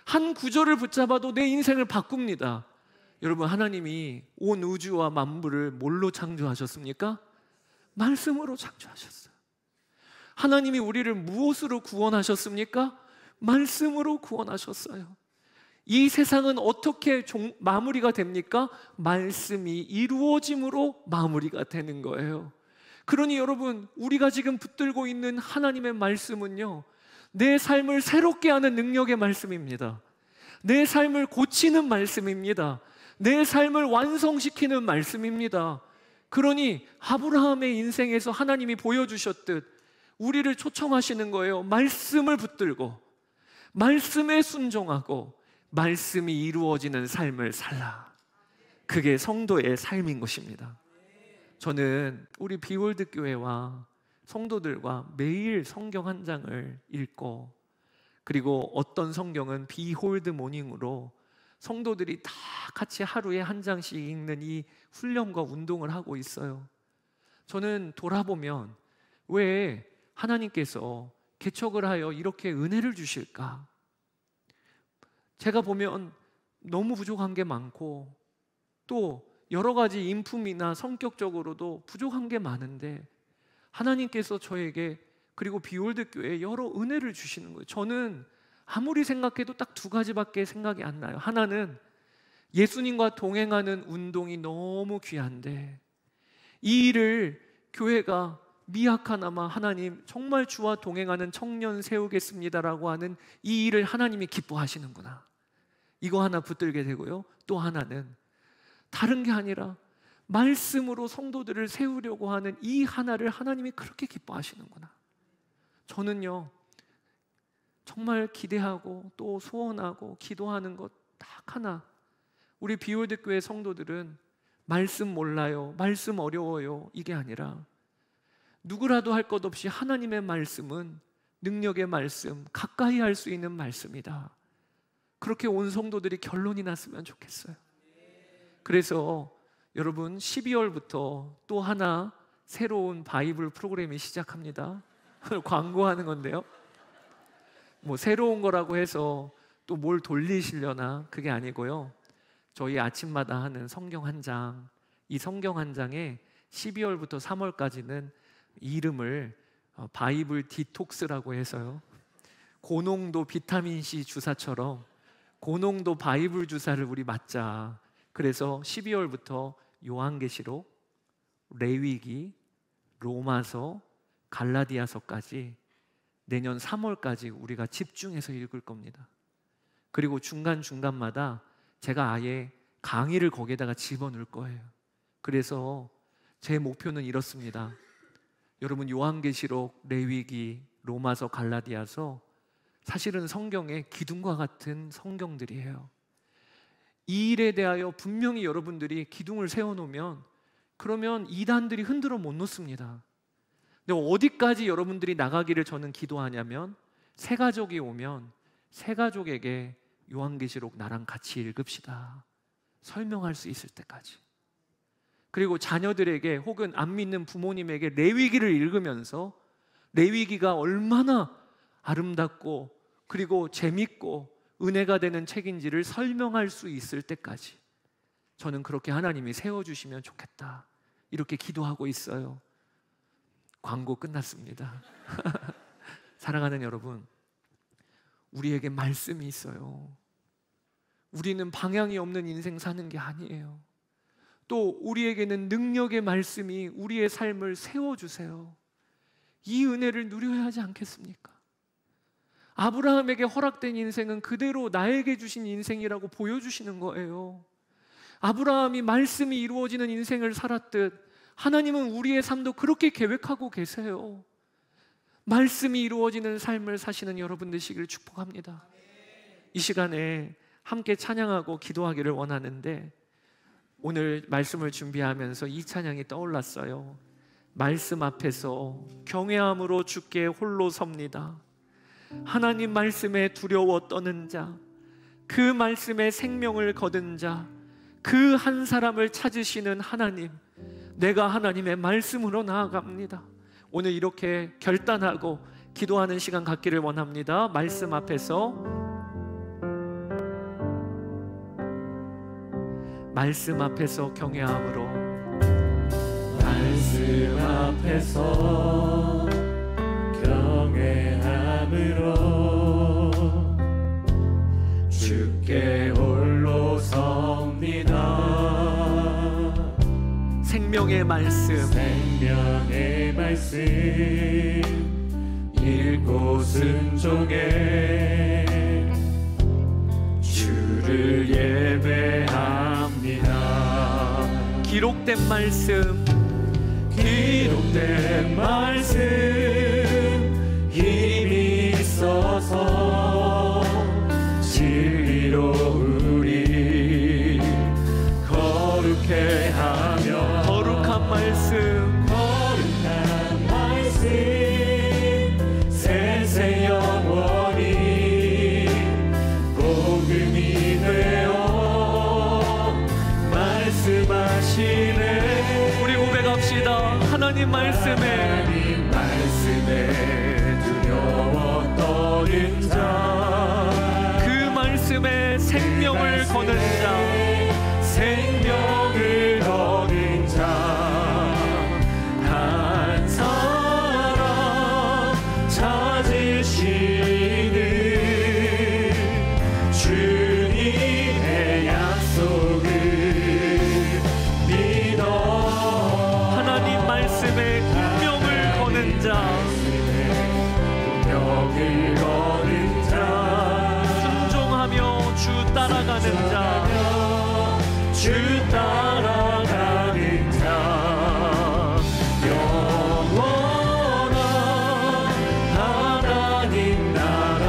한 구절을 붙잡아도 내 인생을 바꿉니다. 여러분, 하나님이 온 우주와 만물을 뭘로 창조하셨습니까? 말씀으로 창조하셨어요. 하나님이 우리를 무엇으로 구원하셨습니까? 말씀으로 구원하셨어요. 이 세상은 어떻게 마무리가 됩니까? 말씀이 이루어짐으로 마무리가 되는 거예요. 그러니 여러분, 우리가 지금 붙들고 있는 하나님의 말씀은요, 내 삶을 새롭게 하는 능력의 말씀입니다. 내 삶을 고치는 말씀입니다. 내 삶을 완성시키는 말씀입니다. 그러니 아브라함의 인생에서 하나님이 보여주셨듯 우리를 초청하시는 거예요. 말씀을 붙들고 말씀에 순종하고 말씀이 이루어지는 삶을 살라. 그게 성도의 삶인 것입니다. 저는 우리 비월드 교회와 성도들과 매일 성경 한 장을 읽고, 그리고 어떤 성경은 비홀드 모닝으로 성도들이 다 같이 하루에 한 장씩 읽는 이 훈련과 운동을 하고 있어요. 저는 돌아보면 왜 하나님께서 개척을 하여 이렇게 은혜를 주실까? 제가 보면 너무 부족한 게 많고 또 여러 가지 인품이나 성격적으로도 부족한 게 많은데 하나님께서 저에게, 그리고 비올드 교회에 여러 은혜를 주시는 거예요. 저는 아무리 생각해도 딱 두 가지밖에 생각이 안 나요. 하나는 예수님과 동행하는 운동이 너무 귀한데 이 일을 교회가 미약하나마 하나님 정말 주와 동행하는 청년 세우겠습니다라고 하는 이 일을 하나님이 기뻐하시는구나, 이거 하나 붙들게 되고요. 또 하나는 다른 게 아니라 말씀으로 성도들을 세우려고 하는 이 하나를 하나님이 그렇게 기뻐하시는구나. 저는요, 정말 기대하고 또 소원하고 기도하는 것 딱 하나, 우리 비올드 교회 성도들은 말씀 몰라요, 말씀 어려워요, 이게 아니라 누구라도 할 것 없이 하나님의 말씀은 능력의 말씀, 가까이 할 수 있는 말씀이다. 그렇게 온 성도들이 결론이 났으면 좋겠어요. 그래서 여러분, 12월부터 또 하나 새로운 바이블 프로그램이 시작합니다. 광고하는 건데요, 뭐 새로운 거라고 해서 또 뭘 돌리시려나, 그게 아니고요. 저희 아침마다 하는 성경 한 장, 이 성경 한 장에 12월부터 3월까지는 이름을 바이블 디톡스라고 해서요, 고농도 비타민C 주사처럼 고농도 바이블 주사를 우리 맞자. 그래서 12월부터 요한계시록, 레위기, 로마서, 갈라디아서까지 내년 3월까지 우리가 집중해서 읽을 겁니다. 그리고 중간중간마다 제가 아예 강의를 거기에다가 집어넣을 거예요. 그래서 제 목표는 이렇습니다. 여러분, 요한계시록, 레위기, 로마서, 갈라디아서 사실은 성경의 기둥과 같은 성경들이에요. 이 일에 대하여 분명히 여러분들이 기둥을 세워놓으면, 그러면 이단들이 흔들어 못 놓습니다. 근데 어디까지 여러분들이 나가기를 저는 기도하냐면, 새 가족이 오면 새 가족에게 요한계시록 나랑 같이 읽읍시다, 설명할 수 있을 때까지. 그리고 자녀들에게 혹은 안 믿는 부모님에게 레위기를 읽으면서 레위기가 얼마나 아름답고 그리고 재밌고 은혜가 되는 책인지를 설명할 수 있을 때까지 저는 그렇게 하나님이 세워주시면 좋겠다, 이렇게 기도하고 있어요. 광고 끝났습니다. 사랑하는 여러분, 우리에게 말씀이 있어요. 우리는 방향이 없는 인생 사는 게 아니에요. 또 우리에게는 능력의 말씀이 우리의 삶을 세워주세요. 이 은혜를 누려야 하지 않겠습니까? 아브라함에게 허락된 인생은 그대로 나에게 주신 인생이라고 보여주시는 거예요. 아브라함이 말씀이 이루어지는 인생을 살았듯 하나님은 우리의 삶도 그렇게 계획하고 계세요. 말씀이 이루어지는 삶을 사시는 여러분 되시기를 축복합니다. 이 시간에 함께 찬양하고 기도하기를 원하는데, 오늘 말씀을 준비하면서 이 찬양이 떠올랐어요. 말씀 앞에서 경외함으로 주께 홀로 섭니다. 하나님 말씀에 두려워 떠는 자, 그 말씀에 생명을 거둔 자, 그 한 사람을 찾으시는 하나님, 내가 하나님의 말씀으로 나아갑니다. 오늘 이렇게 결단하고 기도하는 시간 갖기를 원합니다. 말씀 앞에서 경외함으로, 말씀 앞에서 경외함으로 주께 홀로 섭니다. 생명의 말씀, 읽고 순종해 주를 예배합니다. 기록된 말씀, 힘이 있어서 진리로 우리 거룩해 하며, 거룩한 말씀, 세세 영원히 복음이 되어 말씀하시네. 우리 고백합시다. 하나님 말씀에 두려워 떠는 자, 그 말씀에 생명을 거는 자, 생명을 거는 자, 한 사람 찾으시는 주님의 약속을 믿어. 하나님 말씀에 운명을 거는 자, 순종하며 주 따라가는 자, 주 따라가는 자, 영원한 하나님 나라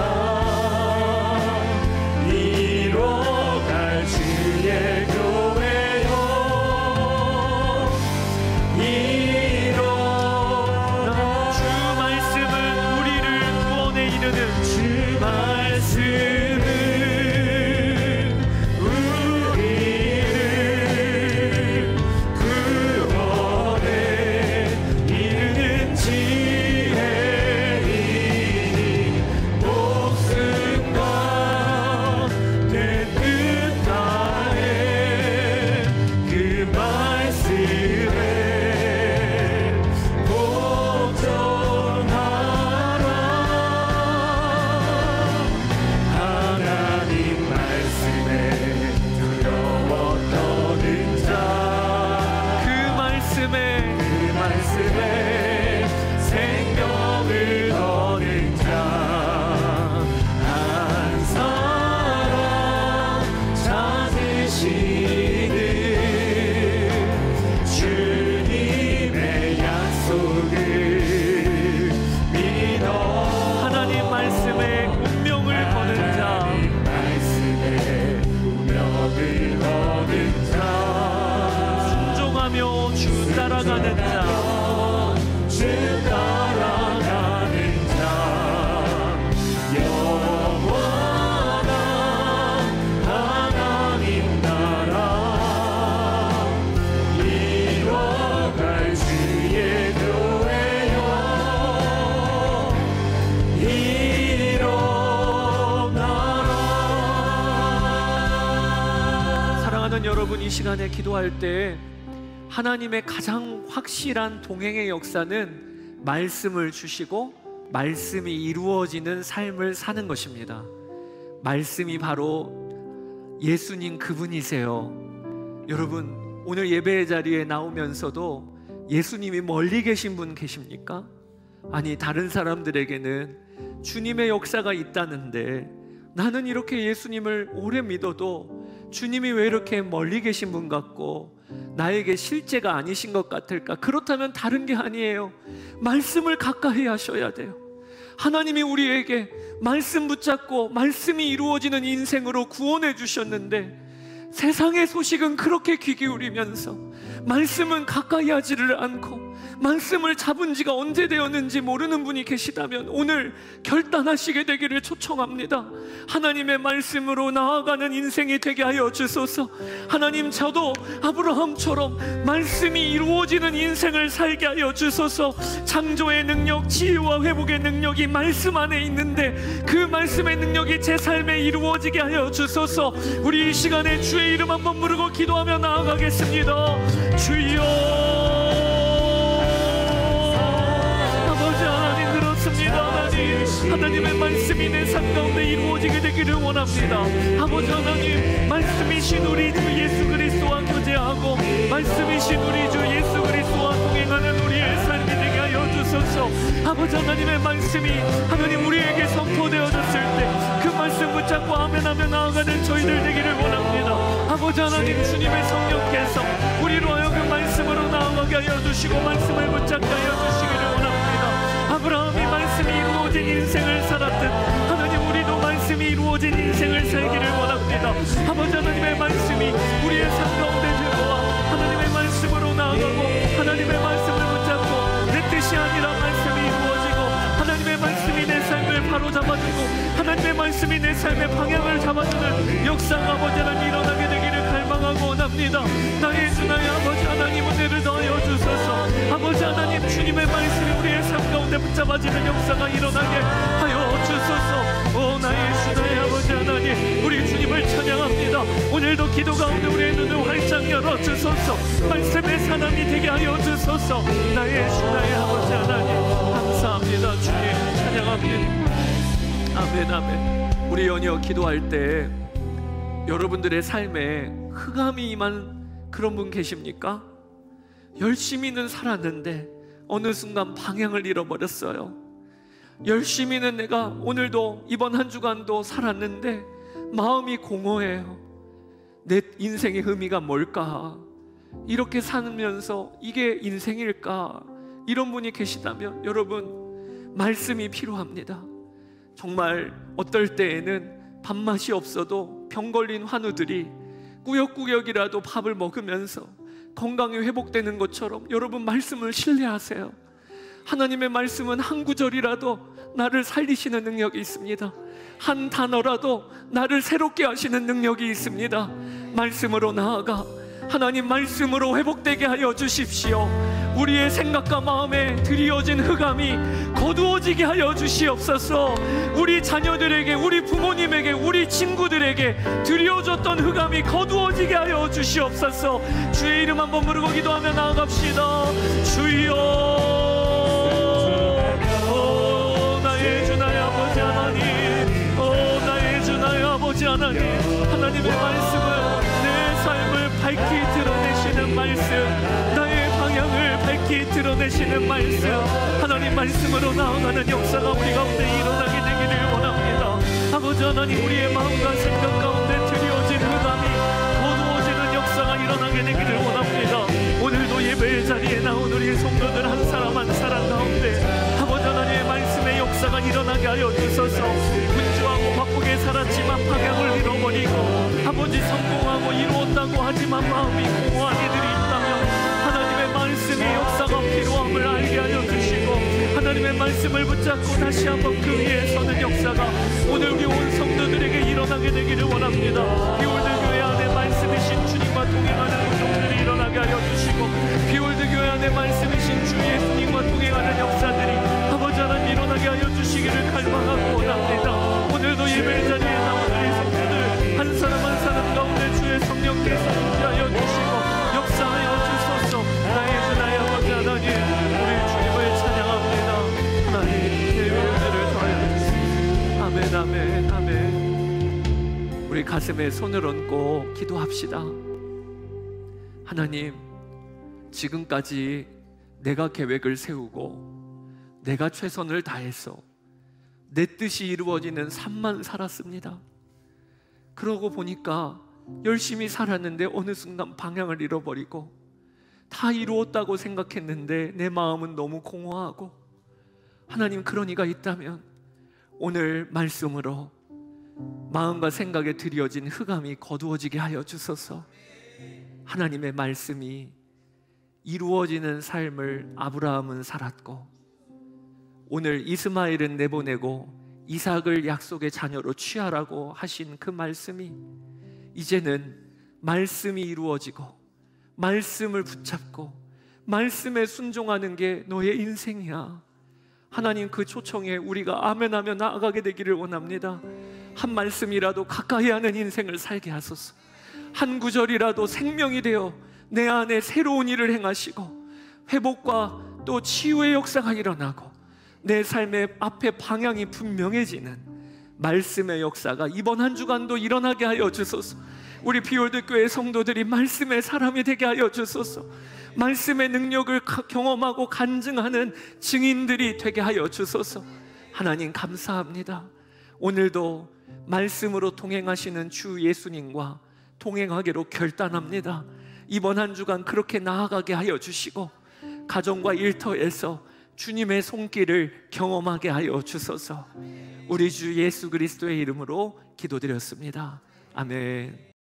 이뤄갈 주의 교회여, 주 말씀은 우리를 구원에 이르는, 주 말씀은 우리를 여러분 이 시간에 기도할 때 하나님의 가장 확실한 동행의 역사는 말씀을 주시고 말씀이 이루어지는 삶을 사는 것입니다. 말씀이 바로 예수님 그분이세요. 여러분 오늘 예배의 자리에 나오면서도 예수님이 멀리 계신 분 계십니까? 아니, 다른 사람들에게는 주님의 역사가 있다는데 나는 이렇게 예수님을 오래 믿어도 주님이 왜 이렇게 멀리 계신 분 같고 나에게 실제가 아니신 것 같을까? 그렇다면 다른 게 아니에요. 말씀을 가까이 하셔야 돼요. 하나님이 우리에게 말씀 붙잡고 말씀이 이루어지는 인생으로 구원해 주셨는데 세상의 소식은 그렇게 귀 기울이면서 말씀은 가까이 하지를 않고 말씀을 잡은 지가 언제 되었는지 모르는 분이 계시다면 오늘 결단하시게 되기를 초청합니다. 하나님의 말씀으로 나아가는 인생이 되게 하여 주소서. 하나님, 저도 아브라함처럼 말씀이 이루어지는 인생을 살게 하여 주소서. 창조의 능력, 치유와 회복의 능력이 말씀 안에 있는데 그 말씀의 능력이 제 삶에 이루어지게 하여 주소서. 우리 이 시간에 주의 이름 한번 부르고 기도하며 나아가겠습니다. 주여, 하나님의 말씀이 내 삶 가운데 이루어지게 되기를 원합니다. 아버지 하나님, 말씀이신 우리 주 예수 그리스도와 교제하고 말씀이신 우리 주 예수 그리스도와 동행하는 우리의 삶이 되게 하여 주소서. 아버지 하나님의 말씀이 하나님 우리에게 선포되어졌을 때 그 말씀 붙잡고 아멘하며 나아가는 저희들 되기를 원합니다. 아버지 하나님, 주님의 성령께서 우리로 하여금 말씀으로 나아가게 하여 주시고 말씀을 붙잡게 하여 주시기를 원합니다. 아브라함이 말씀이 이루어진 인생을 살았듯 하나님 우리도 말씀이 이루어진 인생을 살기를 원합니다. 아버지 하나님의 말씀이 우리의 삶 가운데 들어와 하나님의 말씀으로 나아가고 하나님의 말씀을 붙잡고 내 뜻이 아니라 말씀이 이루어지고 하나님의 말씀이 내 삶을 바로잡아주고 하나님의 말씀이 내 삶의 방향을 잡아주는 역사가 아버지 하나님 일어나게 되기를 갈망하고 원합니다. 나의 주 나의 아버지 하나님, 은혜를 더하여 주소서. 아버지 하나님, 주님의 말씀이 우리의 삶 가운데 붙잡아지는 역사가 일어나게 하여 주소서. 오 나의 주 나의 아버지 하나님, 우리 주님을 찬양합니다. 오늘도 기도 가운데 우리의 눈을 활짝 열어 주소서. 말씀의 사람이 되게 하여 주소서. 나의 주 나의 아버지 하나님, 감사합니다. 주님 찬양합니다. 아멘 아멘. 우리 연이어 기도할 때 여러분들의 삶에 흑암이 임한 그런 분 계십니까? 열심히는 살았는데 어느 순간 방향을 잃어버렸어요. 열심히는 내가 오늘도 이번 한 주간도 살았는데 마음이 공허해요. 내 인생의 의미가 뭘까? 이렇게 살면서 이게 인생일까? 이런 분이 계시다면 여러분, 말씀이 필요합니다. 정말 어떨 때에는 밥맛이 없어도 병 걸린 환우들이 꾸역꾸역이라도 밥을 먹으면서 건강이 회복되는 것처럼 여러분, 말씀을 신뢰하세요. 하나님의 말씀은 한 구절이라도 나를 살리시는 능력이 있습니다. 한 단어라도 나를 새롭게 하시는 능력이 있습니다. 말씀으로 나아가 하나님 말씀으로 회복되게 하여 주십시오. 우리의 생각과 마음에 드리워진 흑암이 거두어지게 하여 주시옵소서. 우리 자녀들에게, 우리 부모님에게, 우리 친구들에게 드리워졌던 흑암이 거두어지게 하여 주시옵소서. 주의 이름 한번 부르고 기도하며 나아갑시다. 주여, 오 나의 주 나의 아버지 하나님, 오 나의 주 나의 아버지 하나님, 하나님의 말씀을 내 삶을 밝히 드러내시는 말씀, 나의 방향을 밝히 드러내시는 말씀, 하나님 말씀으로 나아가는 역사가 우리 가운데 일어나게 되기를 원합니다. 아버지 하나님, 우리의 마음과 생각 가운데 드리워진 흑암이 거두어지는 역사가 일어나게 되기를 원합니다. 오늘도 예배의 자리에 나온 우리 성도들 한 사람 한 사람 가운데 아버지 하나님의 말씀의 역사가 일어나게 하여 주소서. 분주하고 바쁘게 살았지만 방향을 잃어버리고 아버지 성공하고 이루었다고 하지만 마음이 공허한 이들이 있다면 하나님의 말씀의 역사가 필요함을 알게 하여 주시고 하나님의 말씀을 붙잡고 다시 한번 그 위에 서는 역사가 오늘 우리 온 성도들에게 일어나게 되기를 원합니다. 비올드 교회 안에 말씀이신 주님과 동행하는 우정들이 일어나게 하여 주시고 비올드 교회 안에 말씀이신 주 예수님과 동행하는 역사들이 아버지 하나님 일어나게 하여 주시기를 갈망하고 원합니다. 오늘도 예배 자리에 나온 우리 성도들 한 사람 한 사람 가운데 주의 성령께서 임재하여 가슴에 손을 얹고 기도합시다. 하나님, 지금까지 내가 계획을 세우고 내가 최선을 다해서 내 뜻이 이루어지는 삶만 살았습니다. 그러고 보니까 열심히 살았는데 어느 순간 방향을 잃어버리고 다 이루었다고 생각했는데 내 마음은 너무 공허하고, 하나님, 그런 이가 있다면 오늘 말씀으로 마음과 생각에 드려진 흑암이 거두어지게 하여 주소서. 하나님의 말씀이 이루어지는 삶을 아브라함은 살았고, 오늘 이스마엘은 내보내고 이삭을 약속의 자녀로 취하라고 하신 그 말씀이 이제는 말씀이 이루어지고 말씀을 붙잡고 말씀에 순종하는 게 너의 인생이야. 하나님, 그 초청에 우리가 아멘하며 나아가게 되기를 원합니다. 한 말씀이라도 가까이 하는 인생을 살게 하소서. 한 구절이라도 생명이 되어 내 안에 새로운 일을 행하시고 회복과 또 치유의 역사가 일어나고 내 삶의 앞에 방향이 분명해지는 말씀의 역사가 이번 한 주간도 일어나게 하여 주소서. 우리 비올드 교회 성도들이 말씀의 사람이 되게 하여 주소서. 말씀의 능력을 경험하고 간증하는 증인들이 되게 하여 주소서. 하나님, 감사합니다. 오늘도 말씀으로 동행하시는 주 예수님과 동행하기로 결단합니다. 이번 한 주간 그렇게 나아가게 하여 주시고 가정과 일터에서 주님의 손길을 경험하게 하여 주소서. 우리 주 예수 그리스도의 이름으로 기도드렸습니다. 아멘.